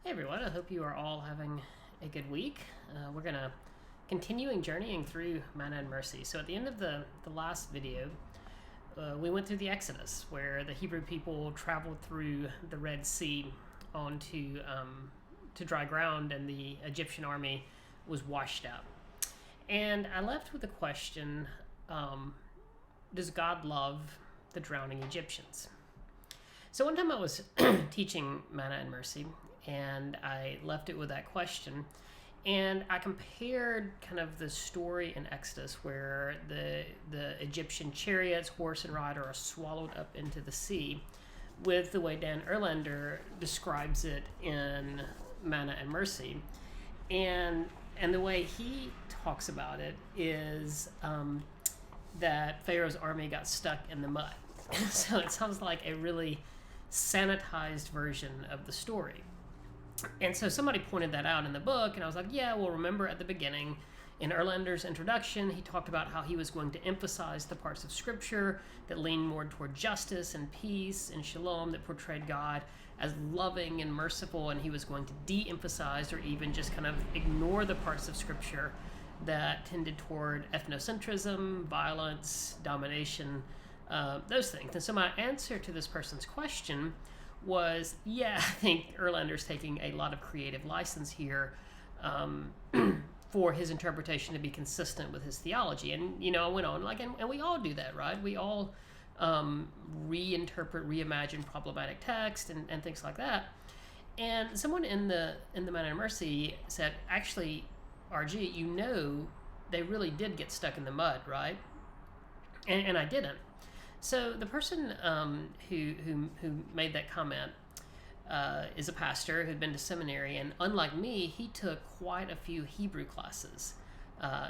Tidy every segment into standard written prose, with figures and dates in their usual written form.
Hey everyone, I hope you are all having a good week. We're going to continuing journeying through Manna and Mercy. So at the end of the last video, we went through the Exodus, where the Hebrew people traveled through the Red Sea onto to dry ground, and the Egyptian army was washed out. And I left with the question, does God love the drowning Egyptians? So one time I was teaching Manna and Mercy, and I left it with that question. And I compared kind of the story in Exodus where the Egyptian chariots, horse and rider, are swallowed up into the sea with the way Dan Erlander describes it in Manna and Mercy. And the way he talks about it is that Pharaoh's army got stuck in the mud. So it sounds like a really sanitized version of the story. And so somebody pointed that out in the book, and I was like, yeah, well, remember at the beginning, in Erlander's introduction, he talked about how he was going to emphasize the parts of Scripture that leaned more toward justice and peace and shalom, that portrayed God as loving and merciful, and he was going to de-emphasize or even just kind of ignore the parts of Scripture that tended toward ethnocentrism, violence, domination, those things. And so my answer to this person's question was, yeah, I think Erlander's taking a lot of creative license here for his interpretation to be consistent with his theology. And, I went on, and we all do that, right? We all reinterpret, reimagine problematic text and things like that. And someone in the Manna and Mercy said, actually, RG, they really did get stuck in the mud, right? And I didn't. So the person who made that comment is a pastor who'd been to seminary, and unlike me, he took quite a few Hebrew classes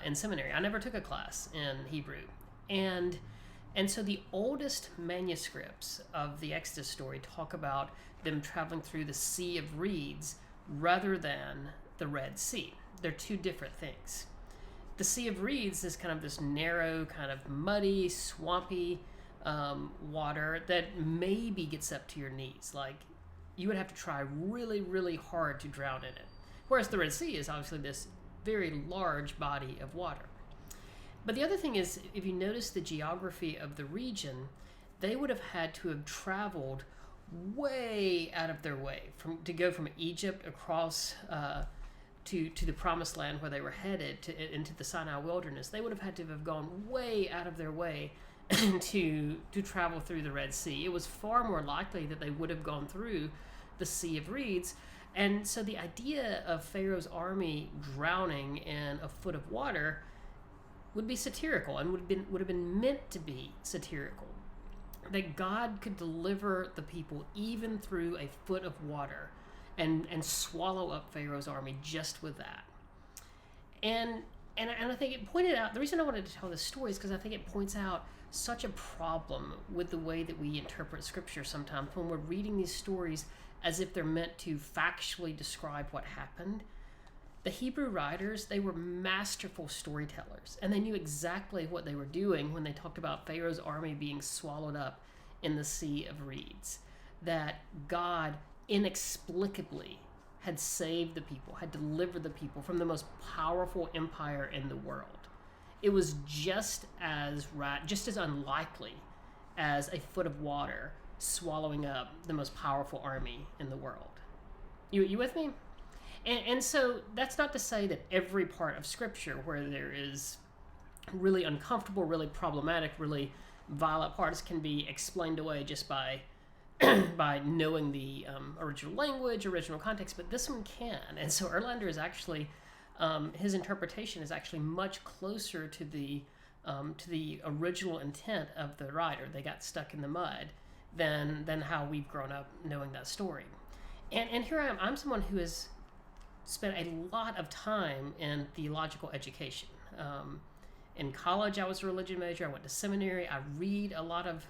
in seminary. I never took a class in Hebrew, and so the oldest manuscripts of the Exodus story talk about them traveling through the Sea of Reeds rather than the Red Sea. They're two different things. The Sea of Reeds is kind of this narrow, kind of muddy, swampy water that maybe gets up to your knees. Like, you would have to try really, really hard to drown in it. Whereas the Red Sea is obviously this very large body of water. But the other thing is, if you notice the geography of the region, they would have had to have traveled way out of their way to go from Egypt across to the Promised Land where they were headed into the Sinai wilderness. They would have had to have gone way out of their way to travel through the Red Sea. It was far more likely that they would have gone through the Sea of Reeds. And so the idea of Pharaoh's army drowning in a foot of water would be satirical, and would have been meant to be satirical. That God could deliver the people even through a foot of water and swallow up Pharaoh's army just with that. And I think it pointed out, the reason I wanted to tell this story is because I think it points out such a problem with the way that we interpret Scripture sometimes when we're reading these stories as if they're meant to factually describe what happened. The Hebrew writers, they were masterful storytellers, and they knew exactly what they were doing when they talked about Pharaoh's army being swallowed up in the Sea of Reeds. That God inexplicably had saved the people, had delivered the people from the most powerful empire in the world. It was just as unlikely as a foot of water swallowing up the most powerful army in the world. You with me? And so that's not to say that every part of Scripture where there is really uncomfortable, really problematic, really violent parts can be explained away just by knowing the original language, original context, but this one can. And so Erlander is actually, his interpretation is actually much closer to the original intent of the writer. They got stuck in the mud than how we've grown up knowing that story. And here I am. I'm someone who has spent a lot of time in theological education. In college, I was a religion major. I went to seminary. I read a lot of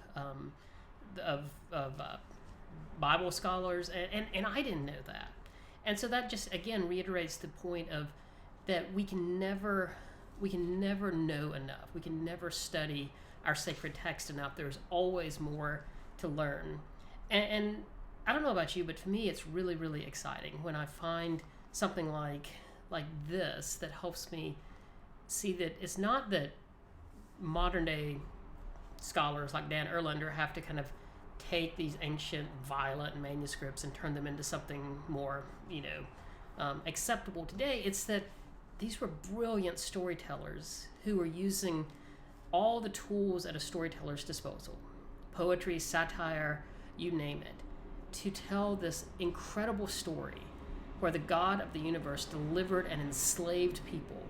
Bible scholars, and I didn't know that. And so that just, again, reiterates the point of that we can never know enough. We can never study our sacred text enough. There's always more to learn. And I don't know about you, but for me, it's really, really exciting when I find something like this that helps me see that it's not that modern day scholars like Dan Erlander have to kind of take these ancient, violent manuscripts and turn them into something more, acceptable today. It's that these were brilliant storytellers who were using all the tools at a storyteller's disposal, poetry, satire, you name it, to tell this incredible story where the God of the universe delivered an enslaved people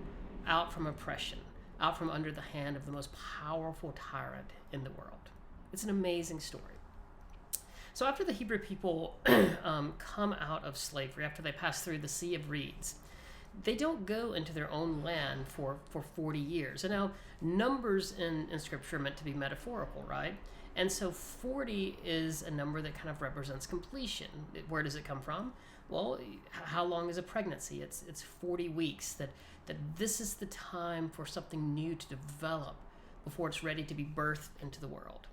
out from oppression, out from under the hand of the most powerful tyrant in the world. It's an amazing story. So after the Hebrew people come out of slavery, after they pass through the Sea of Reeds, they don't go into their own land for 40 years. And now, numbers in Scripture are meant to be metaphorical, right? And so 40 is a number that kind of represents completion. Where does it come from? Well, how long is a pregnancy? It's 40 weeks, that this is the time for something new to develop before it's ready to be birthed into the world.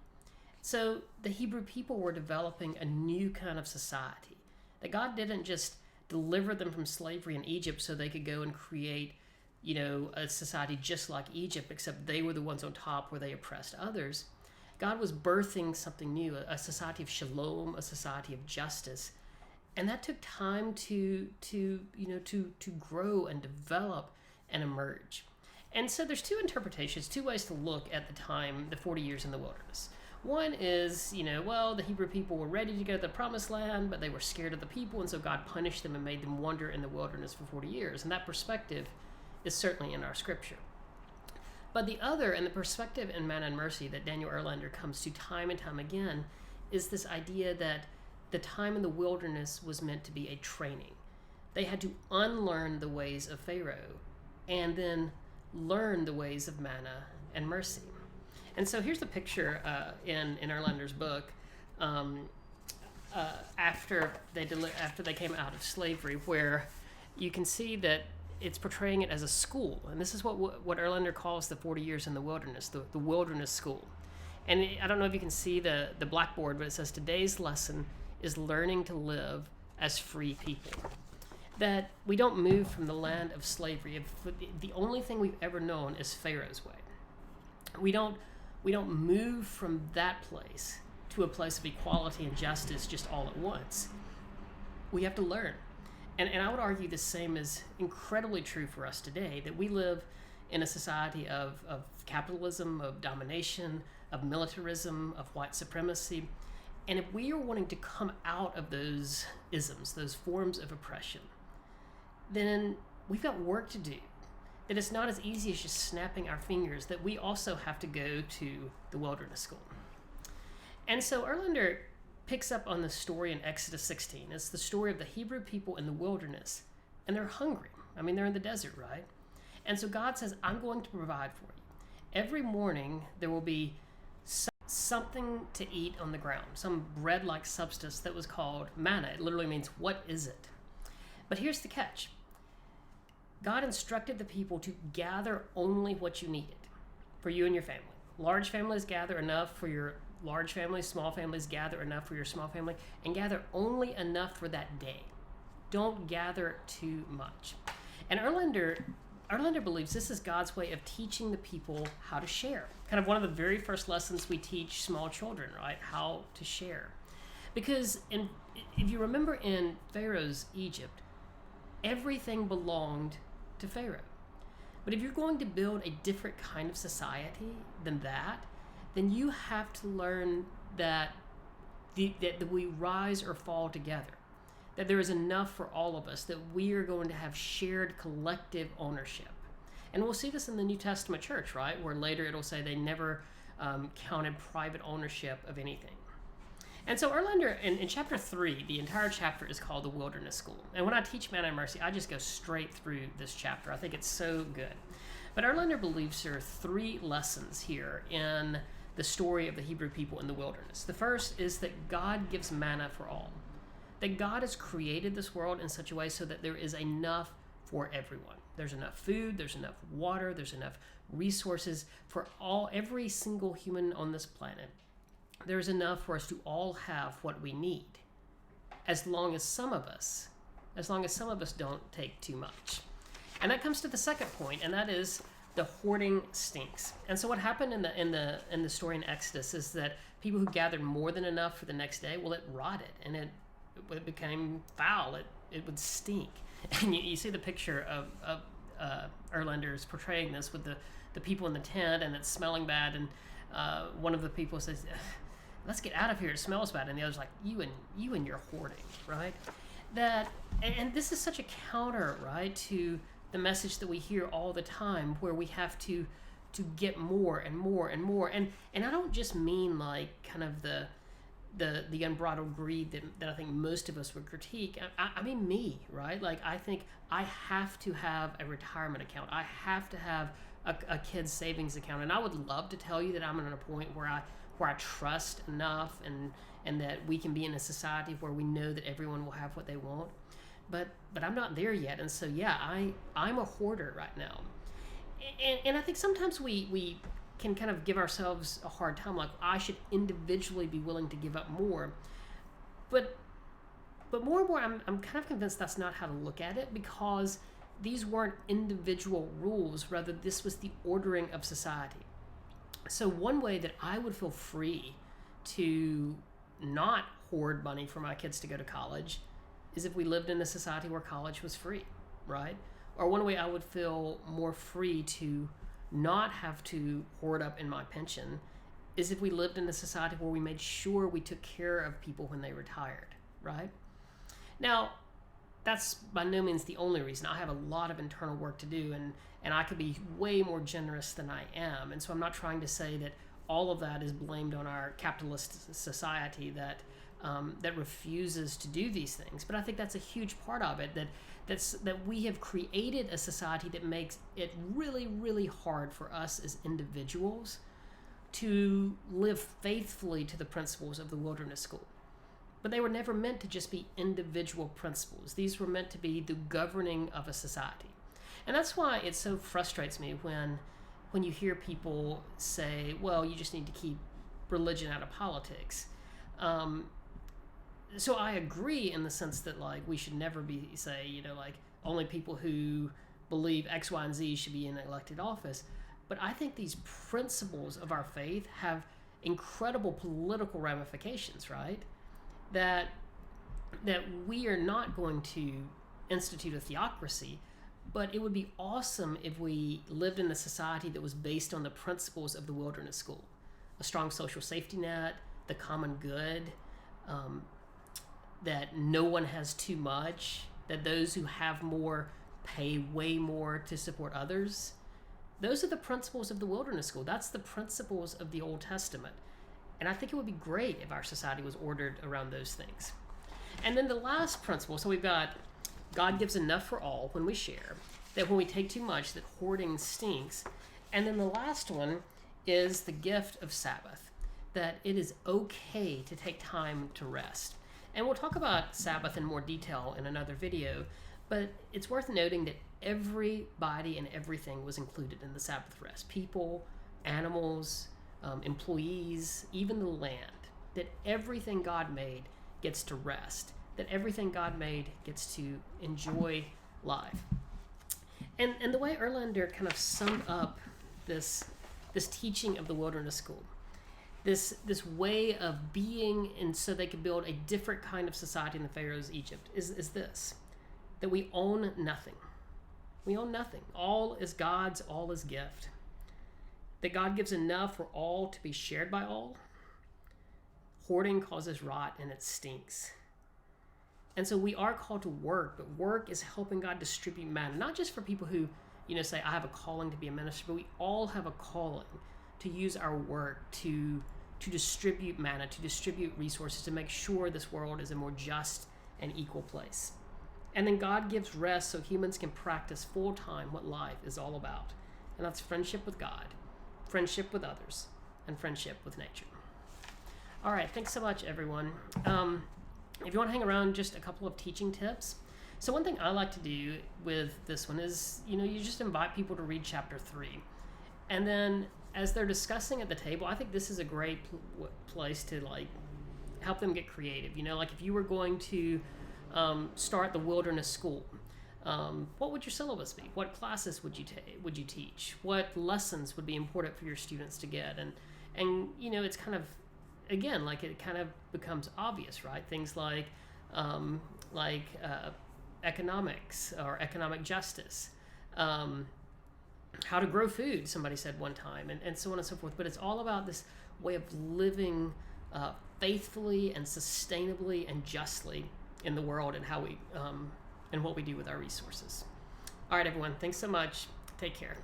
So the Hebrew people were developing a new kind of society. That God didn't just deliver them from slavery in Egypt so they could go and create, a society just like Egypt, except they were the ones on top where they oppressed others. God was birthing something new, a society of shalom, a society of justice. And that took time to grow and develop and emerge. And so there's two interpretations, two ways to look at the time, the 40 years in the wilderness. One is, the Hebrew people were ready to go to the promised land, but they were scared of the people, and so God punished them and made them wander in the wilderness for 40 years. And that perspective is certainly in our scripture. But the other, and the perspective in Manna and Mercy that Daniel Erlander comes to time and time again, is this idea that the time in the wilderness was meant to be a training. They had to unlearn the ways of Pharaoh and then learn the ways of Manna and Mercy. And so here's the picture in Erlander's book after they came out of slavery, where you can see that it's portraying it as a school. And this is what Erlander calls the 40 years in the wilderness, the wilderness school. And I don't know if you can see the blackboard, but it says today's lesson is learning to live as free people. That we don't move from the land of slavery. The only thing we've ever known is Pharaoh's way. We don't move from that place to a place of equality and justice just all at once. We have to learn. And I would argue the same is incredibly true for us today, that we live in a society of capitalism, of domination, of militarism, of white supremacy. And if we are wanting to come out of those isms, those forms of oppression, then we've got work to do. That it's not as easy as just snapping our fingers, that we also have to go to the wilderness school. And so Erlander picks up on the story in Exodus 16. It's the story of the Hebrew people in the wilderness, and they're hungry. I mean, they're in the desert, right? And so God says, I'm going to provide for you. Every morning, there will be something to eat on the ground, some bread-like substance that was called manna. It literally means, what is it? But here's the catch. God instructed the people to gather only what you needed for you and your family. Large families gather enough for your large family, small families gather enough for your small family, and gather only enough for that day. Don't gather too much. And Erlander believes this is God's way of teaching the people how to share. Kind of one of the very first lessons we teach small children, right? How to share. Because if you remember in Pharaoh's Egypt, everything belonged to Pharaoh. But if you're going to build a different kind of society than that, then you have to learn that we rise or fall together. That there is enough for all of us, that we are going to have shared collective ownership. And we'll see this in the New Testament church, right? Where later it'll say they never counted private ownership of anything. And so Erlander, in chapter 3, the entire chapter is called the Wilderness School. And when I teach Manna and Mercy, I just go straight through this chapter. I think it's so good. But Erlander believes there are 3 lessons here in the story of the Hebrew people in the wilderness. The first is that God gives manna for all. That God has created this world in such a way so that there is enough for everyone. There's enough food, there's enough water, there's enough resources for every single human on this planet. There's enough for us to all have what we need. as long as some of us don't take too much. And that comes to the second point, and that is the hoarding stinks. And so what happened in the story in Exodus is that people who gathered more than enough for the next day, well, it rotted and it became foul. It would stink. And you see the picture of Erlander's portraying this with the people in the tent, and it's smelling bad. And one of the people says, "Let's get out of here. It smells bad." And the other's like, "You and your hoarding," right? And this is such a counter, right, to the message that we hear all the time, where we have to get more and more and more. And I don't just mean like kind of the unbridled greed that I think most of us would critique. I mean me, right? Like, I think I have to have a retirement account. I have to have a kid's savings account. And I would love to tell you that I'm at a point where I trust enough and that we can be in a society where we know that everyone will have what they want. But I'm not there yet. And so, yeah, I'm a hoarder right now. And I think sometimes we can kind of give ourselves a hard time, like, I should individually be willing to give up more. But more and more, I'm kind of convinced that's not how to look at it, because these weren't individual rules. Rather, this was the ordering of society. So one way that I would feel free to not hoard money for my kids to go to college is if we lived in a society where college was free, right? Or one way I would feel more free to not have to hoard up in my pension is if we lived in a society where we made sure we took care of people when they retired, right? Now, that's by no means the only reason. I have a lot of internal work to do, and I could be way more generous than I am. And so I'm not trying to say that all of that is blamed on our capitalist society that refuses to do these things. But I think that's a huge part of it, that we have created a society that makes it really, really hard for us as individuals to live faithfully to the principles of the wilderness school. But they were never meant to just be individual principles. These were meant to be the governing of a society. And that's why it so frustrates me when you hear people say, well, you just need to keep religion out of politics. So I agree in the sense that, like, we should never say, like, only people who believe X, Y, and Z should be in elected office. But I think these principles of our faith have incredible political ramifications, right? That we are not going to institute a theocracy, but it would be awesome if we lived in a society that was based on the principles of the wilderness school. A strong social safety net, the common good, that no one has too much, that those who have more pay way more to support others. Those are the principles of the wilderness school. That's the principles of the Old Testament. And I think it would be great if our society was ordered around those things. And then the last principle, so we've got God gives enough for all when we share, that when we take too much, that hoarding stinks. And then the last one is the gift of Sabbath, that it is okay to take time to rest. And we'll talk about Sabbath in more detail in another video, but it's worth noting that everybody and everything was included in the Sabbath rest. People, animals, employees, even the land, that everything God made gets to rest, that everything God made gets to enjoy life. And the way Erlander kind of summed up this teaching of the wilderness school, this way of being, and so they could build a different kind of society in the Pharaoh's Egypt, is this, that we own nothing. We own nothing. All is God's, all is gift. That God gives enough for all to be shared by all. Hoarding causes rot and it stinks. And so we are called to work, but work is helping God distribute manna, not just for people who, say, I have a calling to be a minister, but we all have a calling to use our work to distribute manna, to distribute resources, to make sure this world is a more just and equal place. And then God gives rest so humans can practice full-time what life is all about. And that's friendship with God, friendship with others, and friendship with nature. All right, thanks so much, everyone. If you want to hang around, just a couple of teaching tips. So one thing I like to do with this one is, you just invite people to read chapter 3. And then as they're discussing at the table, I think this is a great place to help them get creative. Like if you were going to start the wilderness school, what would your syllabus be? What classes would you teach? What lessons would be important for your students to get? And it's kind of, again, like it kind of becomes obvious, right? Things like economics or economic justice, how to grow food, somebody said one time, and so on and so forth. But it's all about this way of living faithfully and sustainably and justly in the world, and how we and what we do with our resources. All right, everyone, thanks so much. Take care.